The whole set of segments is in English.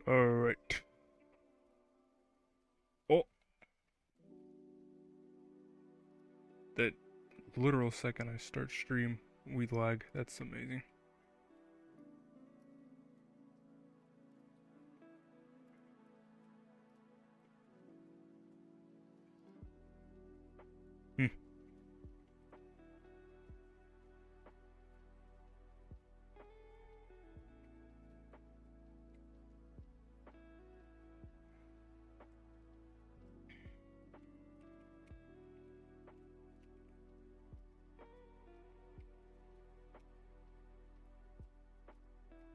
Alright. Oh, that literal second I start stream, we lag. That's amazing. Hmm.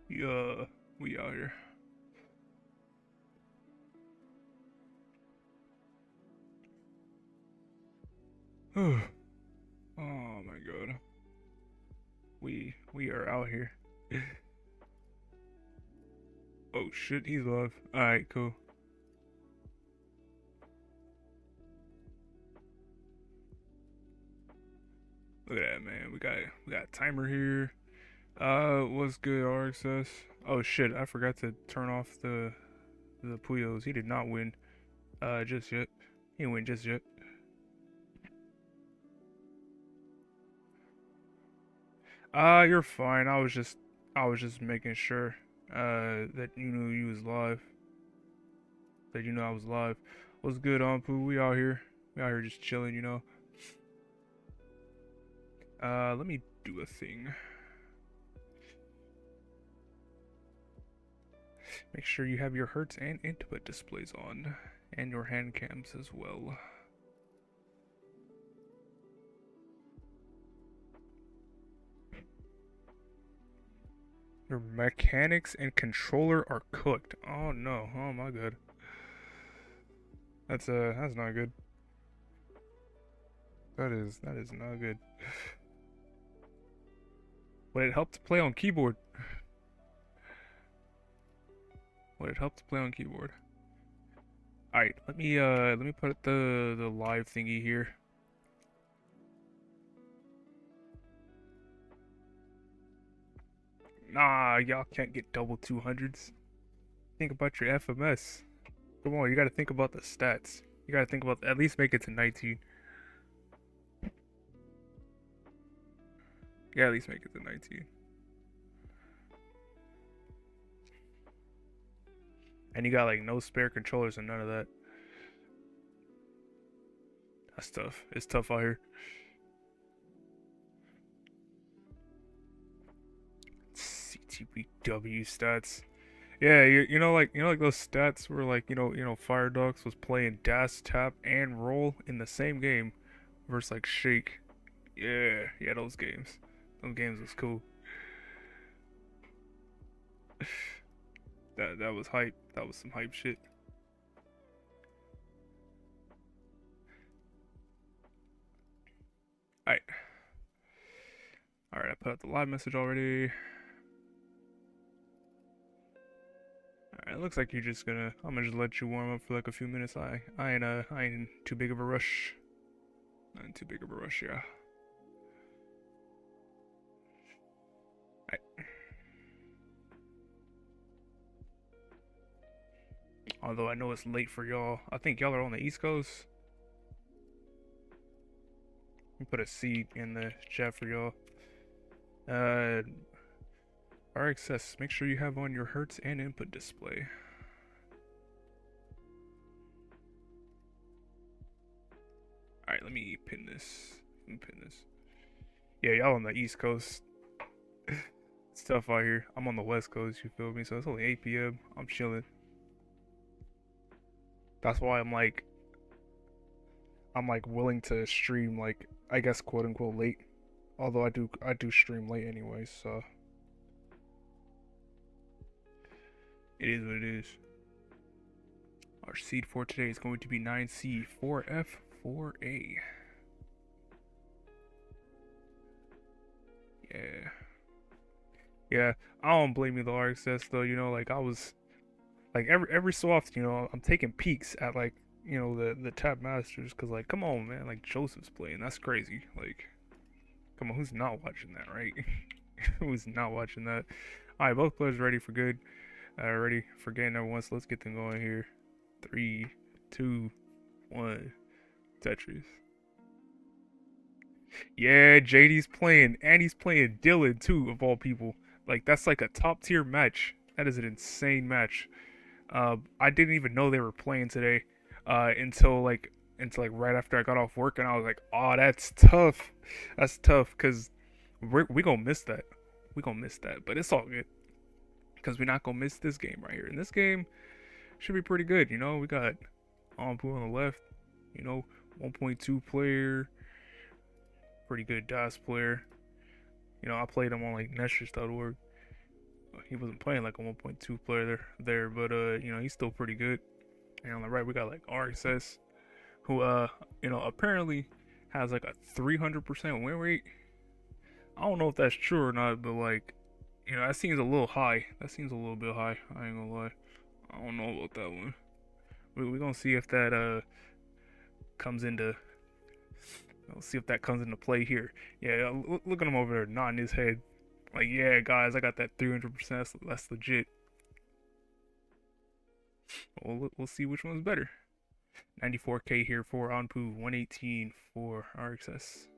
Yeah, we out here. Oh my god. We are out here. Oh shit, he's live. Alright, cool. Look at that, man. We got a timer here. What's good, RxS? Oh shit, I forgot to turn off the Puyos. He did not win. Just yet. He didn't win just yet. You're fine. I was just making sure that you knew you was live. That you know I was live. What's good, Anpu? We out here. We out here just chilling, you know. Let me do a thing. Make sure you have your hertz and input displays on, and your hand cams as well. Your mechanics and controller are cooked. Oh no. Oh my god. That's not good. That is not good. Would it help to play on keyboard? Would it help to play on keyboard? Alright, let me put the live thingy here. Nah, y'all can't get double 200s. Think about your FMS. Come on, you gotta think about the stats. You gotta think about at least make it to 19. Yeah, at least make it to 19. And you got like no spare controllers and none of that. That's tough. It's tough out here. CTBW stats. Yeah, you know like those stats where like Fire Dogs was playing dash, tap, and roll in the same game versus like Shake. Yeah, yeah, those games. Those games was cool. That was hype. That was some hype shit. Alright. Alright, I put out the live message already. Alright, it looks like you're just gonna I'm gonna just let you warm up for like a few minutes. I ain't in too big of a rush. Not in too big of a rush, yeah. Alright. Although I know it's late for y'all. I think y'all are on the East Coast. Let me put a C in the chat for y'all. Uh, RxS, make sure you have on your hertz and input display. Alright, let me pin this. Let me pin this. Yeah, y'all on the East Coast. It's tough out here. I'm on the West Coast, you feel me? So it's only 8 p.m. I'm chilling. That's why I'm like willing to stream like I guess quote unquote late. Although I do stream late anyway, so it is what it is. Our seed for today is going to be 9C 4F 4A. Yeah. Yeah, I don't blame you though, RxS though, like I was like every so often, I'm taking peeks at like, the Tap Masters cuz like come on, man, like Joseph's playing. That's crazy. Like come on, who's not watching that, right? Who's not watching that? All right, both players ready for good. Alrighty, forgetting number one, so let's get them going here. 3, 2, 1. Tetris. Yeah, JD's playing, and he's playing Dylan too, of all people. Like that's like a top tier match. That is an insane match. I didn't even know they were playing today, until like right after I got off work, and I was like, oh, that's tough. That's tough because we gonna miss that. We gonna miss that, but it's all good because we're not gonna miss this game right here. And this game should be pretty good. You know, we got Anpu on the left. You know, 1.2 player, pretty good DOS player. You know, I played him on like Neshus.org. He wasn't playing like a 1.2 player there, but you know, he's still pretty good. And on the right, we got like RxS, who you know, apparently has like a 300% win rate. I don't know if that's true or not, but like, you know, that seems a little high. That seems a little bit high. I ain't gonna lie. I don't know about that one. We're gonna see if that comes into. Let's see if that comes into play here. Yeah, look at him over there nodding his head. Like, yeah, guys, I got that 300%. That's legit. Well, we'll see which one's better. 94k here for Anpu, 118 for RxS.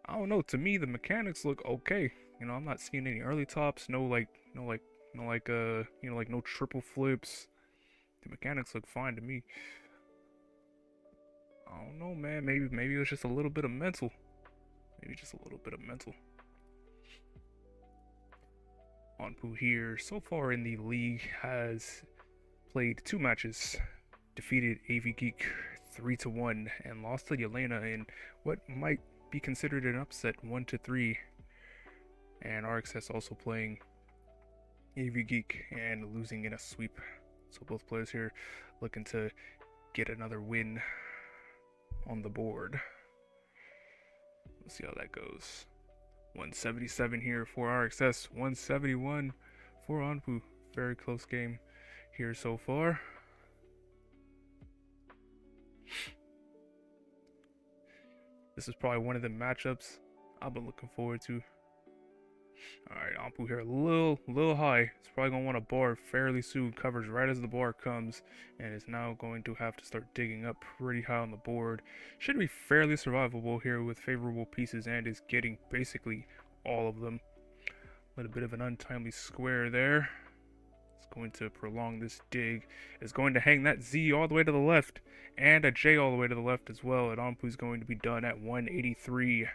I don't know. To me, the mechanics look okay. You know, I'm not seeing any early tops. No triple flips. The mechanics look fine to me. I don't know, man. Maybe it was just a little bit of mental. Maybe just a little bit of mental. Anpu here, so far in the league, has played 2 matches, defeated AV Geek 3-1, and lost to Yelena in what might be considered an upset 1-3. And RxS also playing AV Geek and losing in a sweep. So both players here looking to get another win on the board. Let's see how that goes. 177 here for RxS, 171 for Anpu. Very close game here so far. This is probably one of the matchups I've been looking forward to. Alright, Anpu here, a little high. It's probably going to want a bar fairly soon. Covers right as the bar comes, and is now going to have to start digging up pretty high on the board. Should be fairly survivable here with favorable pieces, and is getting basically all of them. A little bit of an untimely square there. It's going to prolong this dig. It's going to hang that Z all the way to the left, and a J all the way to the left as well. And Anpu's going to be done at 183.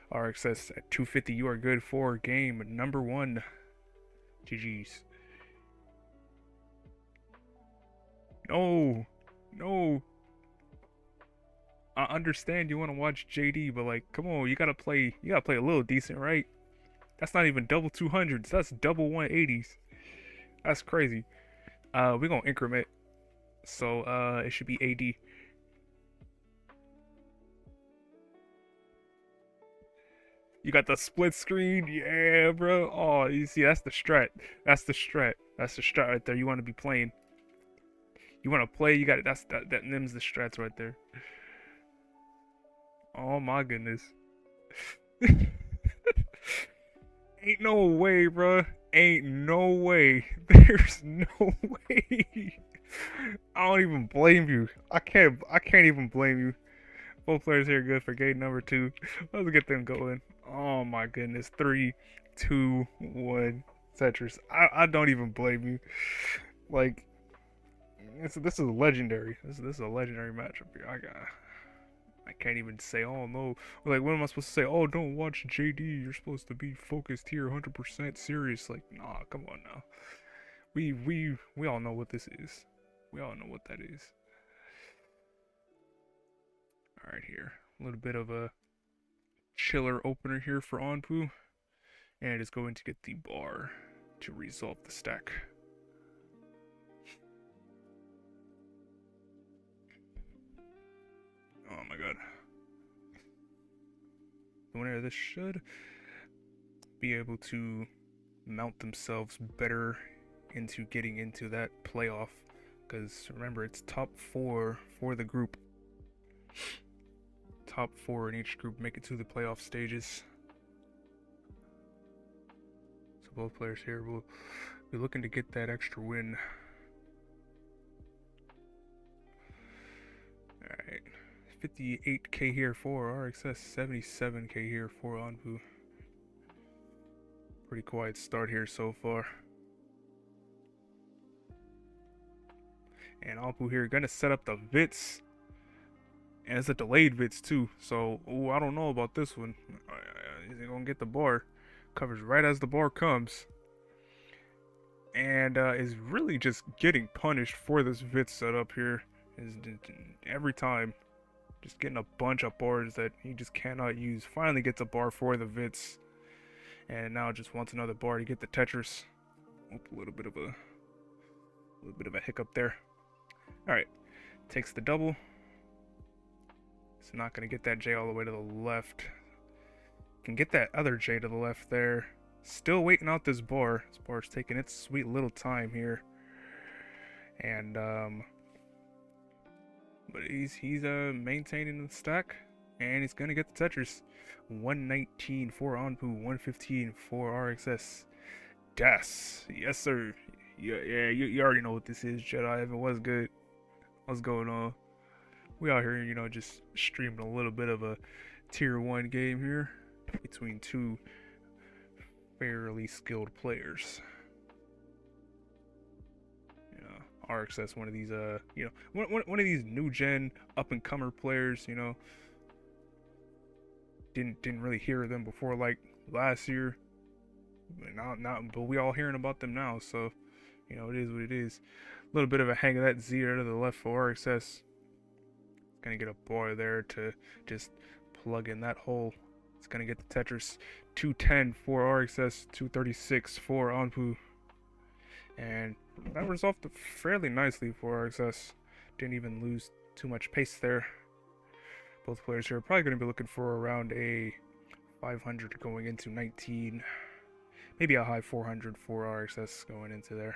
RxS at 250. You are good for game number 1. GG's. No. I understand you want to watch JD, but like, come on, you gotta play a little decent, right? That's not even double 200s. That's double 180s. That's crazy. We're gonna increment. So it should be AD. You got the split screen, yeah, bro. Oh, you see, that's the strat. That's the strat right there. You want to be playing. You want to play. You got it. That them's the strats right there. Oh my goodness. Ain't no way, bro. Ain't no way. There's no way. I don't even blame you. I can't even blame you. Both players here good for game number 2. Let's get them going. Oh my goodness. 3, 2, 1. Tetris. I don't even blame you. Like, this is legendary. This is a legendary matchup here. I can't even say, oh no. Like, what am I supposed to say? Oh, don't watch JD. You're supposed to be focused here, 100% serious. Like, nah, come on now. We all know what this is. We all know what that is. Alright, here. A little bit of a chiller opener here for Anpu. And it's going to get the bar to resolve the stack. Oh my god. The winner of this should be able to mount themselves better into getting into that playoff. Because remember, it's top 4 for the group. Top 4 in each group make it to the playoff stages. So both players here will We're looking to get that extra win. Alright. 58k here for RxS, 77k here for Anpu. Pretty quiet start here so far. And Anpu here gonna set up the Vits. And it's a delayed Vits too. So, ooh, I don't know about this one. Is he gonna get the bar? Covers right as the bar comes. And is really just getting punished for this Vits setup here. Is every time just getting a bunch of bars that he just cannot use. Finally gets a bar for the Vits. And now just wants another bar to get the Tetris. Oop, a little bit of a hiccup there. Alright. Takes the double. It's not gonna get that J all the way to the left. Can get that other J to the left there. Still waiting out this bar. This bar's taking its sweet little time here. And but he's maintaining the stack, and he's gonna get the Tetris. 119 for Anpu, 115 for RxS. Das, yes sir. Yeah, you already know what this is, Jedi. If it was good, what's going on? We out here, just streaming a little bit of a tier 1 game here between two fairly skilled players. RxS, one of these one of these new gen up and comer players, didn't really hear them before like last year. But we all hearing about them now, so it is what it is. A little bit of a hang of that Z to the left for RxS. Gonna get a bar there to just plug in that hole. It's gonna get the Tetris. 210 for RxS, 236 for Anpu. And that resolved fairly nicely for RxS. Didn't even lose too much pace there. Both players here are probably going to be looking for around a 500 going into 19. Maybe a high 400 for RxS going into there.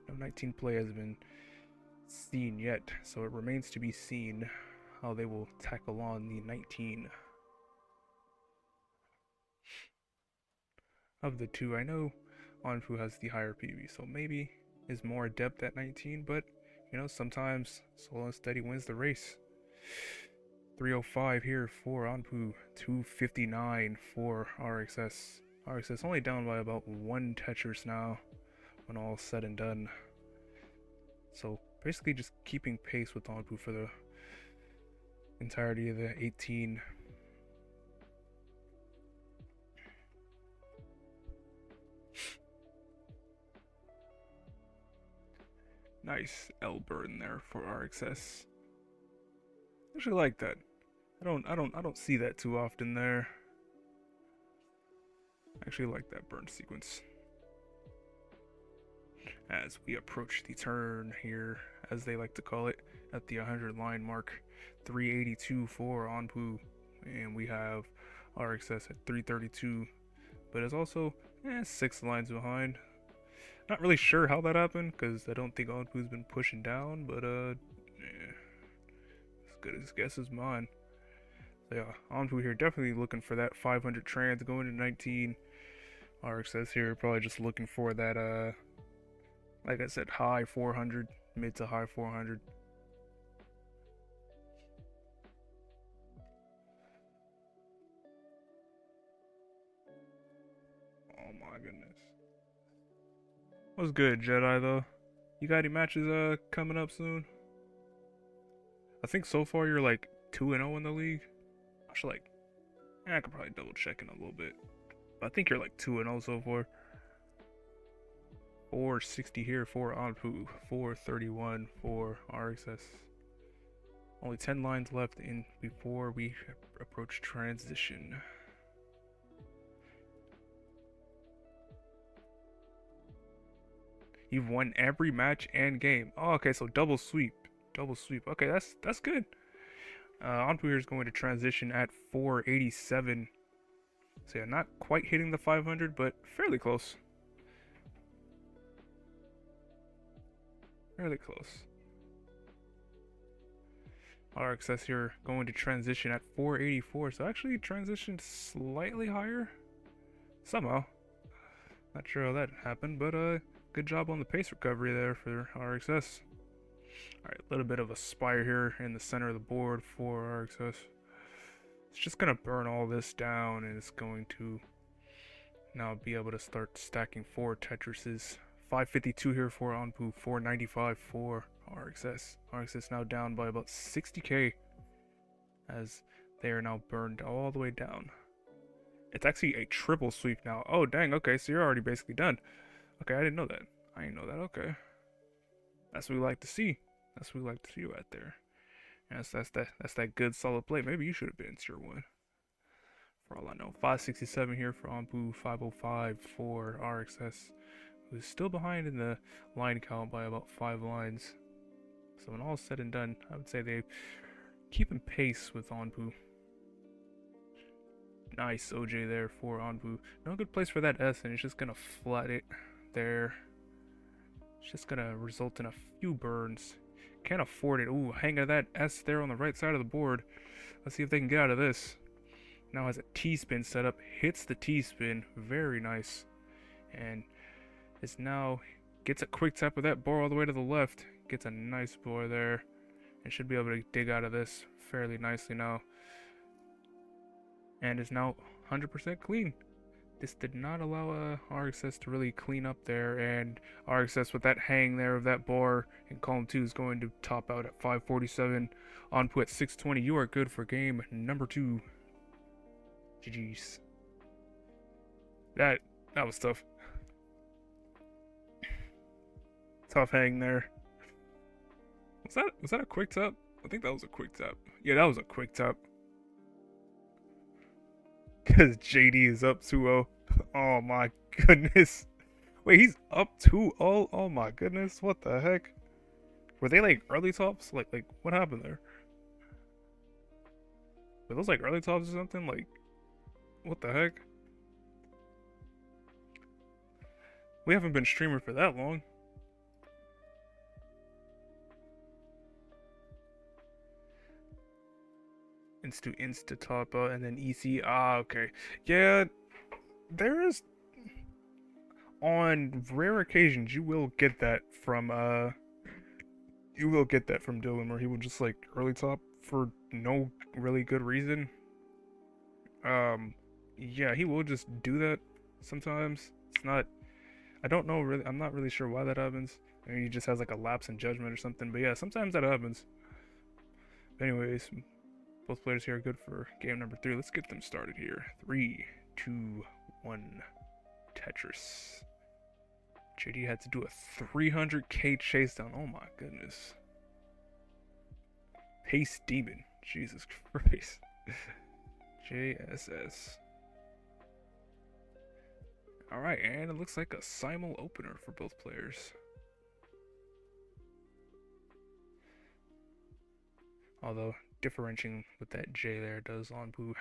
No 19 play has been seen yet, so it remains to be seen how they will tackle on the 19. Of the two, I know Anpu has the higher PV, so maybe is more adept at 19, but sometimes slow and steady wins the race. 305 here for Anpu, 259 for RxS. RxS only down by about 1 Tetris now when all said and done. So basically just keeping pace with Anpu for the entirety of the 18. Nice L burn there for RxS. I actually like that. I don't see that too often there. I actually like that burn sequence. As we approach the turn here, as they like to call it, at the 100 line mark. 382 for Anpu, and we have RxS at 332, but it's also 6 lines behind. Not really sure how that happened, because I don't think Anpu's been pushing down, but as good as guess as mine. So yeah, Anpu here definitely looking for that 500 trans going to 19. RxS here probably just looking for that like I said, high 400, mid to high 400. Oh my goodness. What's good, Jedi, though? You got any matches coming up soon? I think so far you're like 2-0 in the league. I should I could probably double check in a little bit. But I think you're like 2-0 so far. 460 here for Anpu, 431 for RxS. Only 10 lines left in before we approach transition. You've won every match and game. Oh, okay, so double sweep. Double sweep. Okay, that's good. Anpu here is going to transition at 487. So yeah, not quite hitting the 500, but fairly close. Fairly close. RxS here going to transition at 484. So actually transitioned slightly higher. Somehow. Not sure how that happened, but good job on the pace recovery there for RxS. Alright, a little bit of a spire here in the center of the board for RxS. It's just gonna burn all this down, and it's going to now be able to start stacking 4 Tetrises. 552 here for Anpu, 495 for RxS. RxS now down by about 60k as they are now burned all the way down. It's actually a triple sweep now. Oh, dang, okay, so you're already basically done. Okay, I didn't know that. I didn't know that, okay. That's what we like to see. That's what we like to see right there. Yes, that's that good solid play. Maybe you should have been tier 1. For all I know. 567 here for Anpu, 505 for RxS, who's still behind in the line count by about 5 lines. So when all is said and done, I would say they keeping pace with Anpu. Nice OJ there for Anpu. No good place for that S, and it's just gonna flat it there. It's just gonna result in a few burns. Can't afford it. Ooh, hanging that S there on the right side of the board. Let's see if they can get out of this. Now has a T-spin set up. Hits the T-spin. Very nice. And it's now gets a quick tap of that bar all the way to the left. Gets a nice bar there. And should be able to dig out of this fairly nicely now. And is now 100% clean. This did not allow RxS to really clean up there, and RxS with that hang there of that bar in column 2 is going to top out at 547. Anpu at 620. You are good for game number 2. GG's. That was tough. Tough hang there. Was that a quick tap? I think that was a quick tap. Yeah, that was a quick tap. Because JD is up 2-0. Oh my goodness. Wait, he's up 2-0? Oh my goodness. What the heck? Were they like early tops? Like what happened there? Were those like early tops or something? Like, what the heck? We haven't been streaming for that long. Insta top out and then EC. Ah, okay. Yeah, there is. On rare occasions, you will get that from Dylan, where he would just like early top for no really good reason. Yeah, he will just do that sometimes. It's not. I don't know really. I'm not really sure why that happens. Maybe he just has like a lapse in judgment or something. But yeah, sometimes that happens. Anyways, both players here are good for game number 3. Let's get them started here. 3, 2, 1. Tetris. JD had to do a 300k chase down. Oh my goodness. Pace Demon. Jesus Christ. JSS. Alright, and it looks like a simul opener for both players. Although, differentiating with that J there does Anpu.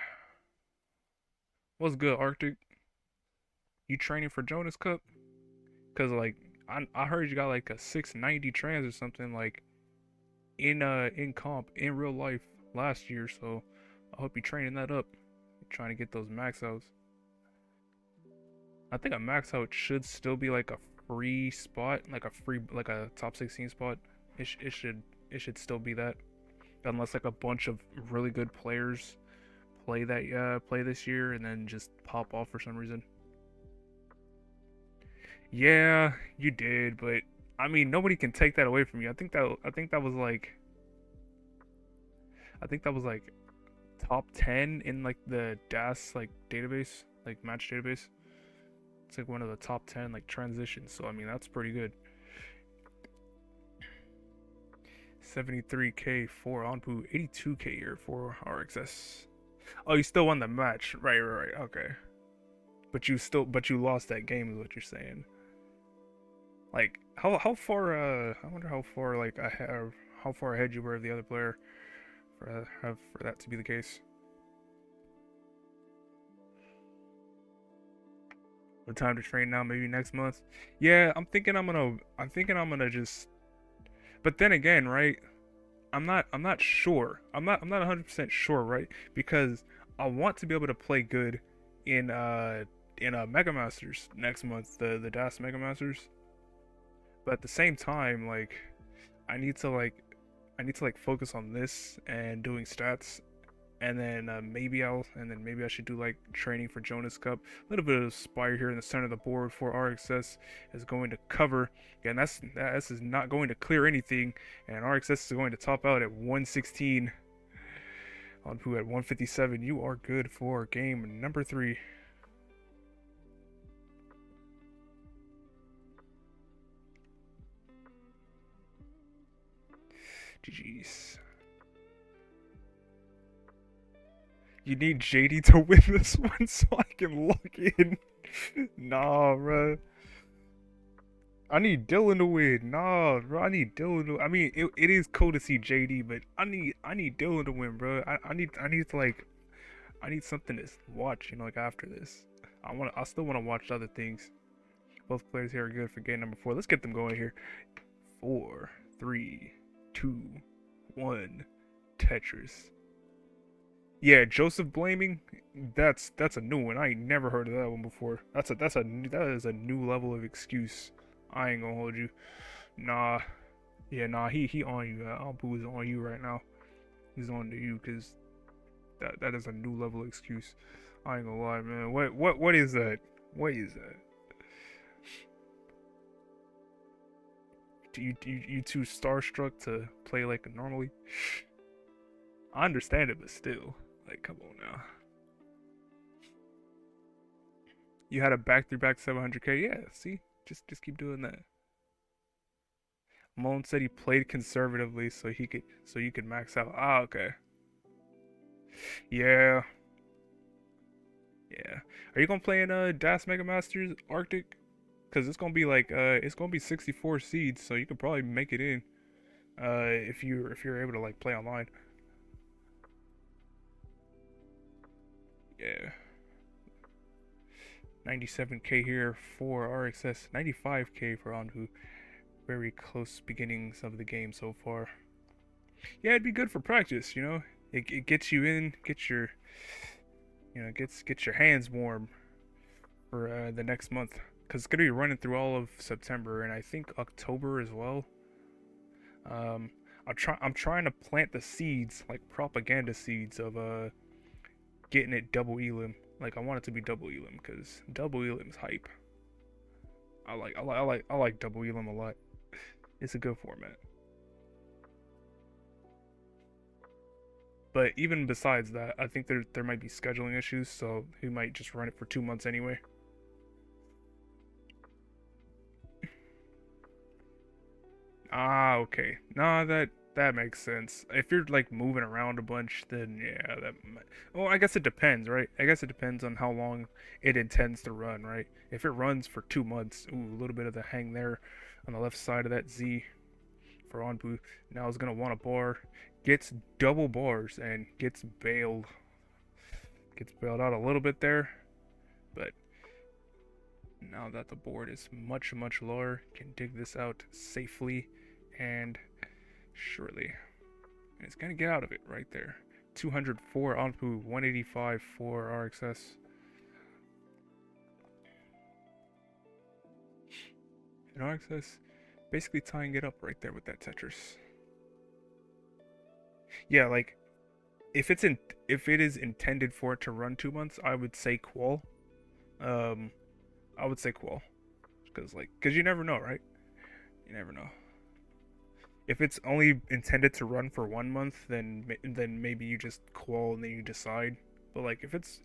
What's good, Arctic? You training for Jonas Cup? Cause like I heard you got like a 690 trans or something like in comp in real life last year, so I hope you're training that up. You're trying to get those max outs. I think a max out should still be like a free spot, like a top 16 spot. It should still be that, unless like a bunch of really good players play this year and then just pop off for some reason. Yeah, you did, but I mean nobody can take that away from you. I think that was like top 10 in like the DAS like database, like match database. It's like one of the top 10 like transitions, so I mean that's pretty good. 73k for Anpu, 82k here for RxS. Oh, you still won the match, right? Okay. But you lost that game, is what you're saying. Like how far? I wonder how far how far ahead you were of the other player for that to be the case. The time to train now, maybe next month. Yeah, I'm thinking I'm gonna just. But then again, right? I'm not sure. I'm not 100% sure, right? Because I want to be able to play good in Mega Masters next month, the DAS Mega Masters. But at the same time, like I need to like I need to like focus on this and doing stats, and then maybe I should do like training for Jonas Cup. A little bit of Spire here in the center of the board for RxS is going to cover, and that's is not going to clear anything, and RxS is going to top out at 116. Anpu at 157. You are good for game number 3. GG's. You need JD to win this one so I can lock in. Nah, bro. I need Dylan to win. Nah, bro. I need Dylan to. I mean, it is cool to see JD, but I need Dylan to win, bro. I need to like I need something to watch. You know, like after this, I still want to watch other things. Both players here are good for game number 4. Let's get them going here. 4, 3, 2, 1. Tetris. Yeah, Joseph blaming. That's a new one. I ain't never heard of that one before. That is a new level of excuse. I ain't gonna hold you. Nah. Yeah, nah. He on you. Anpu is on you right now. He's on to you because that is a new level of excuse. I ain't gonna lie, man. What is that? What is that? You too starstruck to play like normally? I understand it, but still, like, come on now. You had a back-to-back 700k. Yeah, see, just keep doing that. Malone said he played conservatively so you could max out. Ah, okay. Yeah, yeah. Are you gonna play in DAS Mega Masters Arctic? Cause it's gonna be like it's gonna be 64 seeds, so you could probably make it in if you're able to like play online. Yeah. 97k here for RxS, 95k for Anpu. Very close beginnings of the game so far. Yeah, it'd be good for practice, you know. It gets you in, gets your hands warm for the next month, because it's gonna be running through all of September and I think October as well. Um, I'm trying to plant the seeds, like propaganda seeds of getting it double elim. Like I want it to be double elim because double elim's hype. I like double elim a lot. It's a good format. But even besides that, I think there might be scheduling issues, so he might just run it for 2 months anyway. Ah, okay. Nah, that makes sense. If you're like moving around a bunch, then yeah, well, I guess it depends, right? I guess it depends on how long it intends to run, right? If it runs for 2 months, ooh, a little bit of the hang there on the left side of that Z for Anpu. Now is gonna want a bar, gets double bars and gets bailed. Gets bailed out a little bit there, but now that the board is much lower, can dig this out safely and surely. And it's gonna get out of it right there. 204 Anpu, 185 for RxS. And RxS basically tying it up right there with that Tetris. Yeah, like if it is intended for it to run 2 months, I would say qual. Um, I would say qual, because you never know, right? You never know. If it's only intended to run for 1 month, then maybe you just qual and then you decide. But like if it's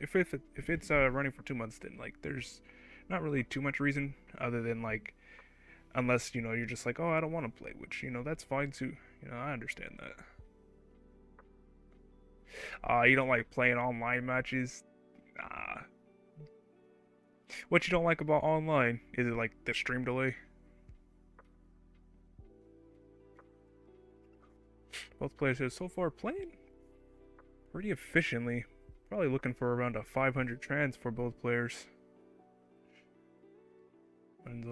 running for 2 months, then like there's not really too much reason other than like unless you're just like, oh, I don't want to play, which that's fine too. I understand that. You don't like playing online matches? Nah. What you don't like about online? Is it like the stream delay? Both players have so far playing pretty efficiently. Probably looking for around a 500 trans for both players. And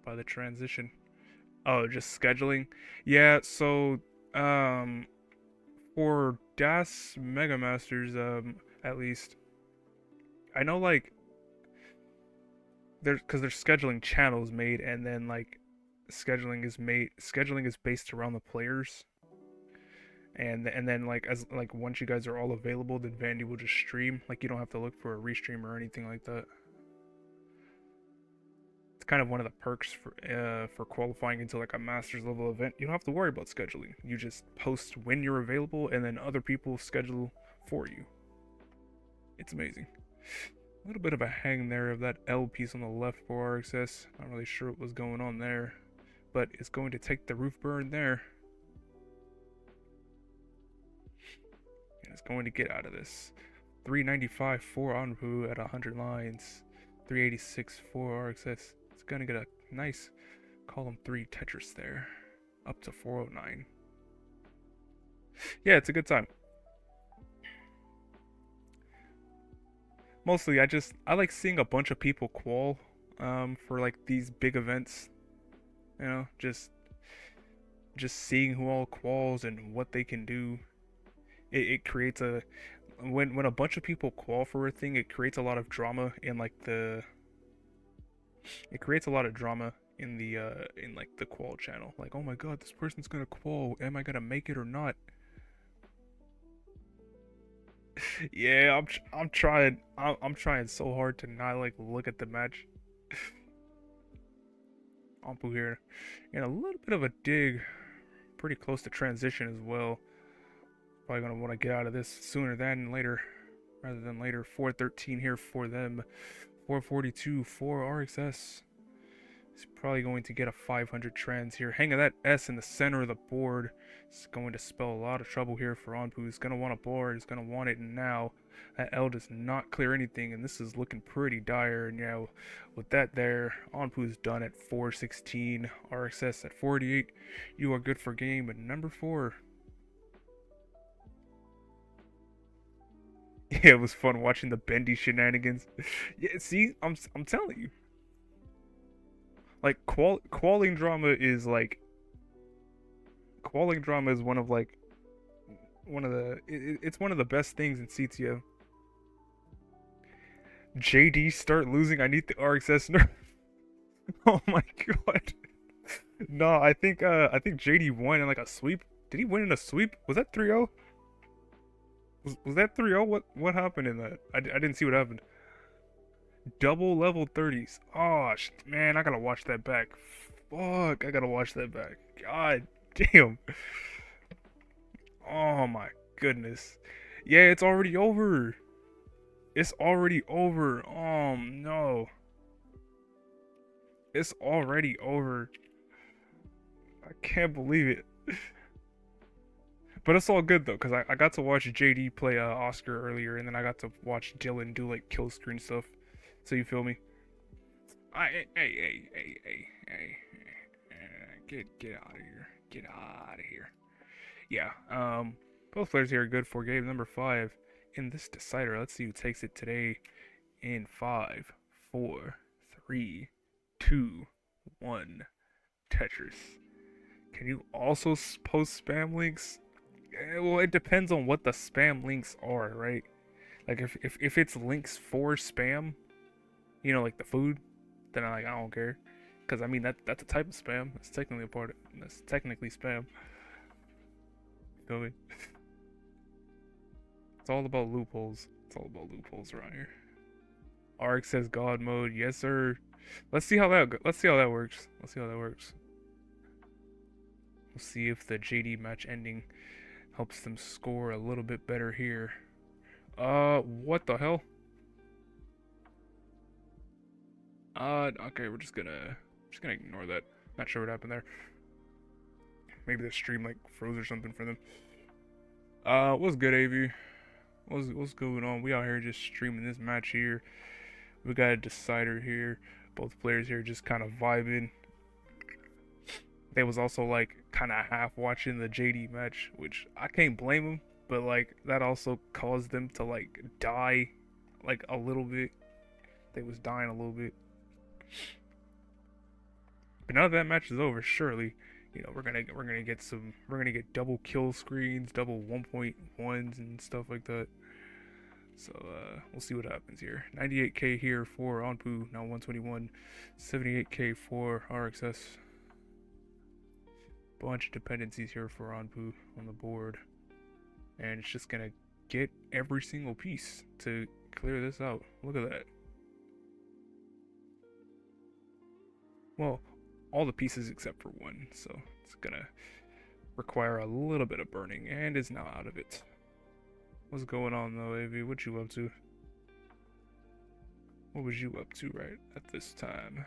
by the transition. Oh, just scheduling. Yeah, so for DAS Mega Masters, at least I know like there's because there's scheduling channels made, and then like scheduling is based around the players, and then like as like once you guys are all available, then Vandy will just stream. Like you don't have to look for a restream or anything like that. It's kind of one of the perks for qualifying into like a masters level event. You don't have to worry about scheduling. You just post when you're available, and then other people schedule for you. It's amazing. A little bit of a hang there of that L piece on the left for RxS. Not really sure what was going on there, but it's going to take the roof burn there. And it's going to get out of this. 395 for Anpu at 100 lines. 386 for RxS. It's going to get a nice column 3 Tetris there. Up to 409. Yeah, it's a good time. Mostly, I like seeing a bunch of people qual for like these big events. You know, just seeing who all quals and what they can do. It creates a when a bunch of people qual for a thing, it creates a lot of drama in like the it creates a lot of drama in like the qual channel. Like, oh my god, this person's gonna qual. Am I gonna make it or not? Yeah, I'm trying. I'm trying so hard to not like look at the match. Anpu here, and a little bit of a dig, pretty close to transition as well. Probably gonna want to get out of this sooner than later, rather than later. 413 here for them, 442 for RxS. He's probably going to get a 500 trans here. Hanging that S in the center of the board is going to spell a lot of trouble here for Anpu. He's going to want a board. He's going to want it now. That L does not clear anything, and this is looking pretty dire. And yeah, with that there, Anpu's done at 416. RxS at 48. You are good for game at number 4. Yeah, it was fun watching the bendy shenanigans. Yeah, see, I'm telling you. Like qualling drama is one of like it's one of the best things in CTO. JD start losing. I need the RxS nerf. Oh my god. No, I think JD won in like a sweep. Did he win in a sweep? Was that 3-0? Was that 3-0? What happened in that? I didn't see what happened. Double level 30s. Oh, man, I gotta watch that back. Fuck, I gotta watch that back. God damn. Oh my goodness. Yeah, it's already over. It's already over. Oh no. It's already over. I can't believe it. But it's all good though, because I got to watch JD play Oscar earlier, and then I got to watch Dylan do like kill screen stuff. So you feel me? Hey, get out of here. Get out of here. Yeah, both players here are good for game number 5 in this decider. Let's see who takes it today in 5, 4, 3, 2, 1. Tetris. Can you also post spam links? Well, it depends on what the spam links are, right? Like if it's links for spam, you know, like the food, then I don't care, because I mean that's a type of spam. It's technically that's technically spam. You feel me? It's all about loopholes. It's all about loopholes around here. RxS God mode, yes sir. Let's see how that works. Let's see how that works. We'll see if the JD match ending helps them score a little bit better here. What the hell? Okay, we're just gonna ignore that. Not sure what happened there. Maybe the stream like froze or something for them. What's good, AV? What's going on? We out here just streaming this match here. We got a decider here. Both players here just kind of vibing. They was also like kind of half watching the JD match, which I can't blame them, but like that also caused them to like die like a little bit. They was dying a little bit. But now that match is over, surely, you know, we're gonna get double kill screens, double 1.1s and stuff like that. So we'll see what happens here. 98k here for Anpu, now 121. 78k for RxS. Bunch of dependencies here for Anpu on the board. And it's just gonna get every single piece to clear this out. Look at that. Well, all the pieces except for one, so it's gonna require a little bit of burning, and is now out of it. What's going on though, AV? What you up to? What was you up to right at this time?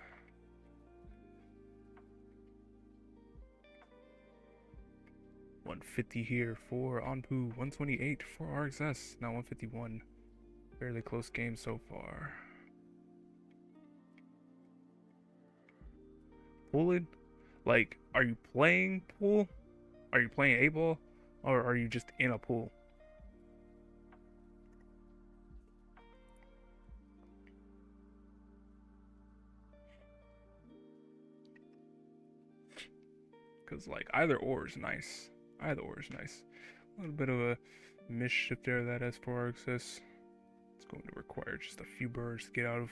$150 here for Anpu, 128 for RxS, now 151. Fairly close game so far. Pulling? Like, are you playing pool? Are you playing A-ball? Or are you just in a pool? Because, like, either or is nice. Either or is nice. A little bit of a mischief there that as for RxS. It's going to require just a few birds to get out of.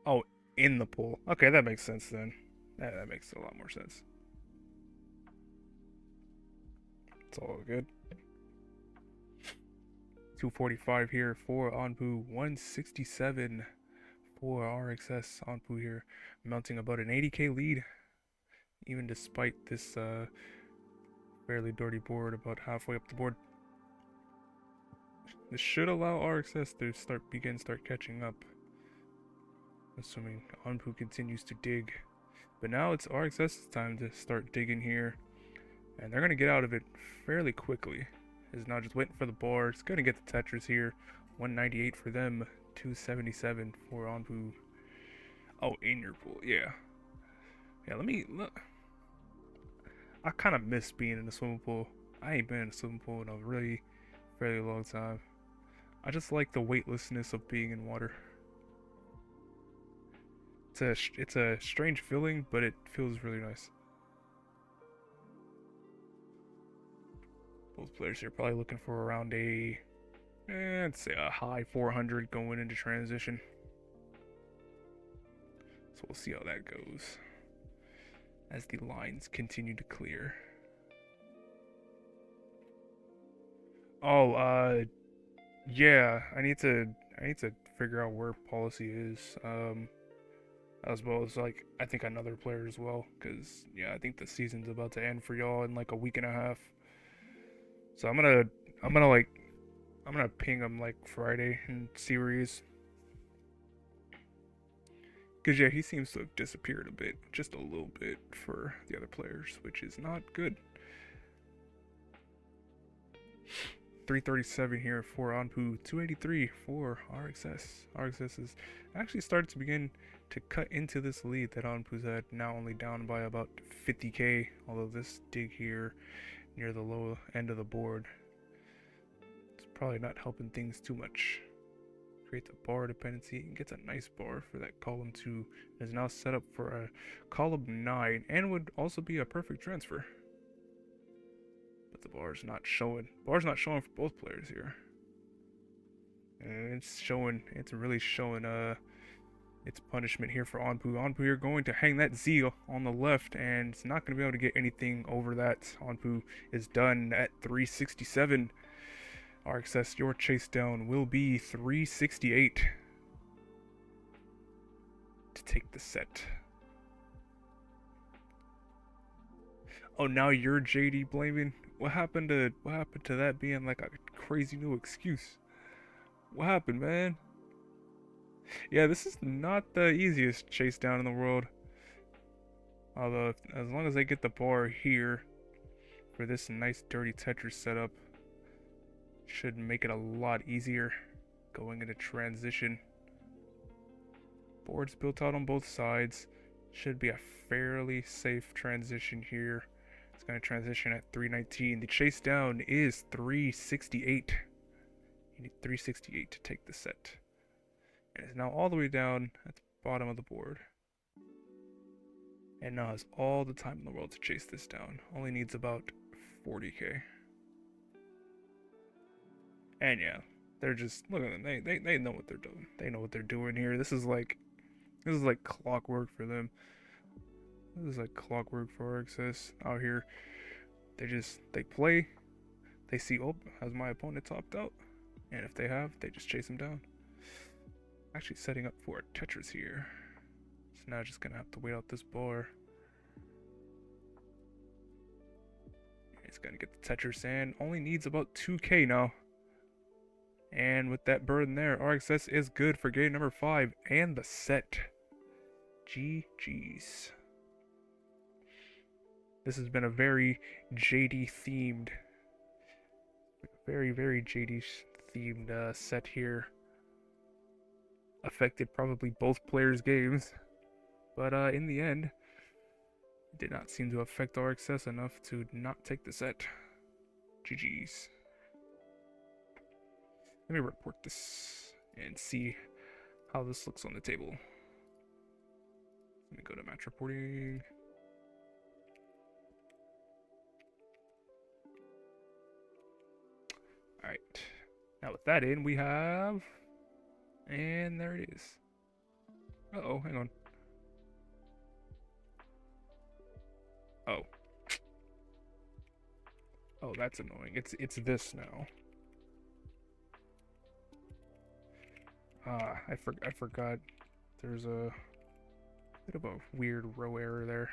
Oh, in the pool. Okay, that makes sense then. That makes a lot more sense. It's all good. 245 here for Anpu. 167 for RxS. Anpu here mounting about an 80k lead. Even despite this fairly dirty board about halfway up the board. This should allow RxS to start catching up. Assuming Anpu continues to dig. But now it's RxS's time to start digging here. And they're going to get out of it fairly quickly. Is now just waiting for the bar. It's going to get the Tetris here. 198 for them. 277 for Anpu. Oh, in your pool. Yeah. Yeah, let me look. I kind of miss being in a swimming pool. I ain't been in a swimming pool in a really fairly long time. I just like the weightlessness of being in water. It's a strange feeling, but it feels really nice. Both players here probably looking for around let's say a high 400 going into transition. So we'll see how that goes as the lines continue to clear. Oh, yeah, I need to figure out where policy is. As well as like I think another player as well, because yeah, I think the season's about to end for y'all in like a week and a half. So I'm gonna ping him like Friday and see where he is. Cause yeah, he seems to have disappeared a bit, just a little bit for the other players, which is not good. 337 here for Anpu, 283 for RxS. RxS has actually started to begin to cut into this lead that Anpu's had, now only down by about 50k, although this dig here near the low end of the board, it's probably not helping things too much. Creates a bar dependency and gets a nice bar for that column 2. Is now set up for a column 9 and would also be a perfect transfer. But the bar's not showing. Bar's not showing for both players here. And it's really showing its punishment here for Anpu. Anpu here going to hang that Z on the left, and it's not going to be able to get anything over that. Anpu is done at 367. RxS, your chase down will be 368 to take the set. Oh, now you're JD blaming? What happened to that being like a crazy new excuse? What happened, man? Yeah, this is not the easiest chase down in the world. Although, as long as they get the bar here for this nice dirty Tetris setup, should make it a lot easier going into transition. Board's built out on both sides. Should be a fairly safe transition here. It's going to transition at 319. The chase down is 368. You need 368 to take the set. And it's now all the way down at the bottom of the board. And now has all the time in the world to chase this down. Only needs about 40k. And yeah, They're just look at them. They know what they're doing. They know what they're doing here. This is like clockwork for them. This is like clockwork for RxS out here. They play. They see, oh, has my opponent topped out? And if they have, they just chase him down. Actually setting up for a Tetris here. So now just gonna have to wait out this bar. He's gonna get the Tetris and only needs about 2k now. And with that burden there, RxS is good for game number 5 and the set. GG's. This has been a very JD themed, very JD themed set here. Affected probably both players' games, but in the end, it did not seem to affect RxS enough to not take the set. GG's. Let me report this and see how this looks on the table. Let me go to match reporting. Alright. Now with that in, we have... And there it is. Uh-oh, hang on. Oh. Oh, that's annoying. It's this now. I forgot. There's a bit of a weird row error there.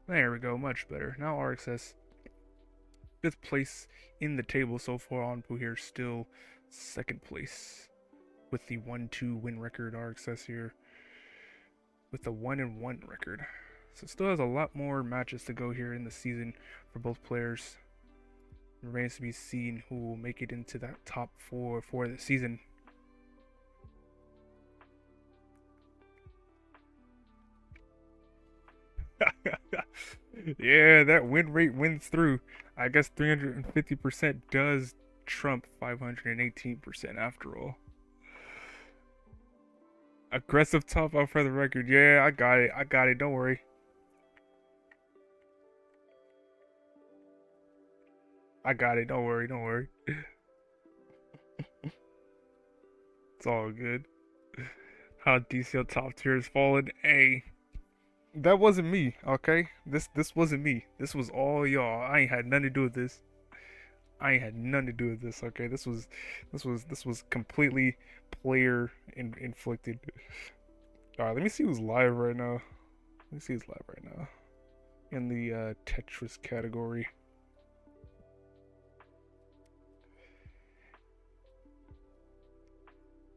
There we go, much better. Now RxS, fifth place in the table so far. Anpu here still second place with the 1-2 win record. RxS here with the 1-1 record. So still has a lot more matches to go here in the season for both players. It remains to be seen who will make it into that top 4 for the season. Yeah, that win rate wins through. I guess 350% does trump 518% after all. Aggressive top out for the record. Yeah, I got it. Don't worry. I got it. Don't worry. It's all good. How DCL top tier has fallen. Hey, that wasn't me, okay? This wasn't me. This was all y'all. I ain't had nothing to do with this. Okay? This was completely player inflicted. Alright, let me see who's live right now. In the Tetris category.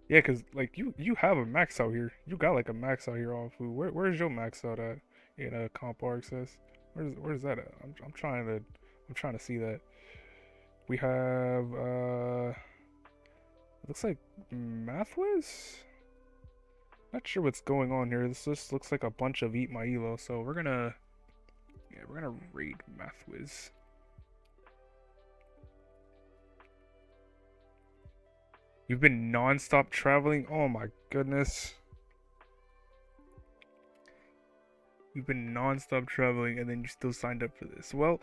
Yeah, cause like you have a max out here. You got like a max out here on food. Where's your max out at in comp RxS? Where's that at? I'm trying to see that. We have it looks like Mathwiz? Not sure what's going on here. This just looks like a bunch of Eat My Elo, so we're gonna raid Mathwiz. You've been non-stop traveling? Oh my goodness. You've been non-stop traveling and then you still signed up for this. Well,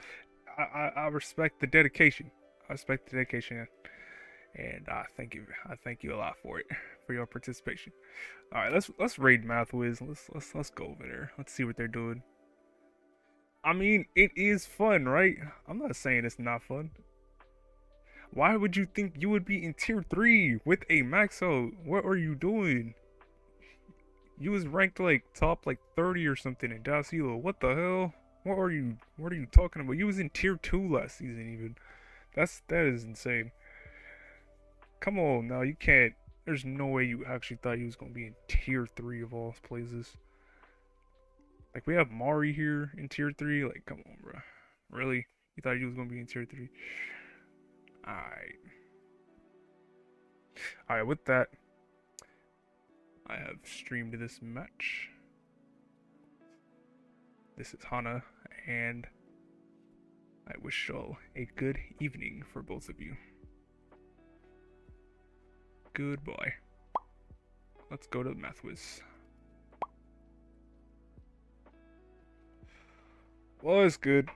I respect the dedication. And I thank you a lot for it, for your participation. Alright, let's raid Mathwiz. Let's go over there. Let's see what they're doing. I mean, it is fun, right? I'm not saying it's not fun. Why would you think you would be in tier 3 with a max out? What are you doing? You was ranked like top like 30 or something in Dasilo. What the hell? What are you talking about? You was in tier 2 last season even. That is insane. Come on now, you can't. There's no way you actually thought you was gonna be in tier 3 of all places. Like we have Mari here in tier 3. Like come on, bro. Really? You thought you was gonna be in tier 3? Alright, with that, I have streamed this match. This is Hana, and I wish y'all a good evening for both of you. Goodbye. Let's go to Mathwiz. Well, it's good.